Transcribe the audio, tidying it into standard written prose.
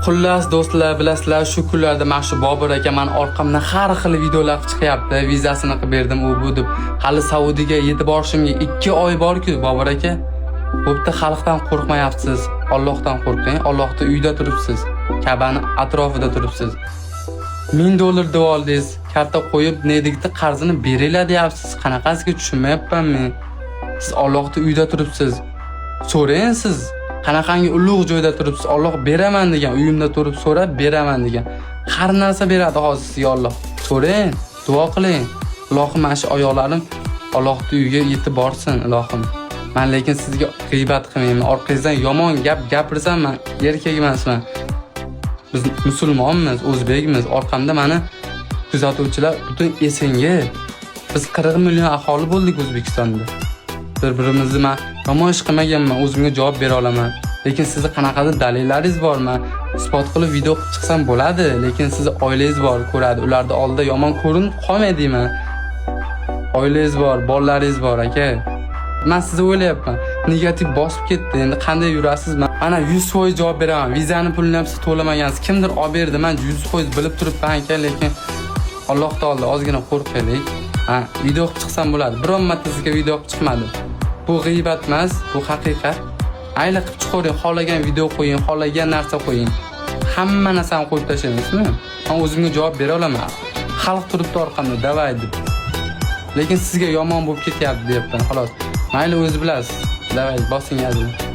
Xullas do'stlar, bilasizlar, shu kunlarda mana shu Bobur aka men orqamdan har xil videolar chiqyapti. Vizasini qilib berdim, u bu deb. Hali Saudiyaga yetib borishimga 2 oy bor-ku, Bobur aka. Bo'pti, xalqdan qo'rqmayapsiz. Allohdan qo'rqing. Allohning uyida turibsiz. Ka'bani atrofida turibsiz. $1000 deb oldingiz. Karta qo'yib, nedigitni qarzini beringlar deyapsiz. Qanaqasiga tushunmayapman men. Siz Allohning uyida turibsiz. So'rang siz. Qanaqangi ulug' joyda turibsiz? Alloh beraman degan, uyimda turib so'rab beraman degan. Har narsa beradi hozir sizga Alloh. So'rang, duo qiling. Ilohim, mana shu oyoqlarim Allohning uyiga yetib borsin, ilohim. Men lekin sizga g'iybat qilmayman. Orqangizdan yomon gap gapirsam, men erkak emasman. Biz musulmonmiz, o'zbekmiz. Orqamda meni kuzatuvchilar butun esenga. Biz 40 million aholi bo'ldik O'zbekistonda. Bir-birimizni men yomon ish qilmaganman, o'zimga javob bera olaman. Lekin sizni qanaqadir dalillaringiz bormi? Isbot qilib video qilib chiqsam bo'ladi, lekin sizni oilangiz bor, ko'radi. Ularda oldida yomon ko'rinib qolmaydingmi? Oilangiz bor, bolalaringiz bor aka. Men sizni o'ylayapman. Negativ bosib ketdi. Endi qanday yurasiz? Mana 100% javob beraman. Vizani pulini ham siz to'lamagansiz. Kimdir olib berdi. Men 100% bilib turibman aka, lekin Alloh taolo ozgina qo'rqaylik. Video qilib chiqsam bo'ladi. Biron marta sizga video qilib chiqmadi. Bu g'iybat emas, bu haqiqat. Ayla qilib chiqaring, xolagan video qo'ying, xolagan narsa qo'ying. Hamma narsani qo'yib tashlaysizmi? Men o'zimga javob bera olaman. Xalq turibdi orqamda, davay deb. Lekin sizga yomon bo'lib ketyapti deyapman, xolos. Mayli, o'zi bilasiz. Davay, bosing yazing.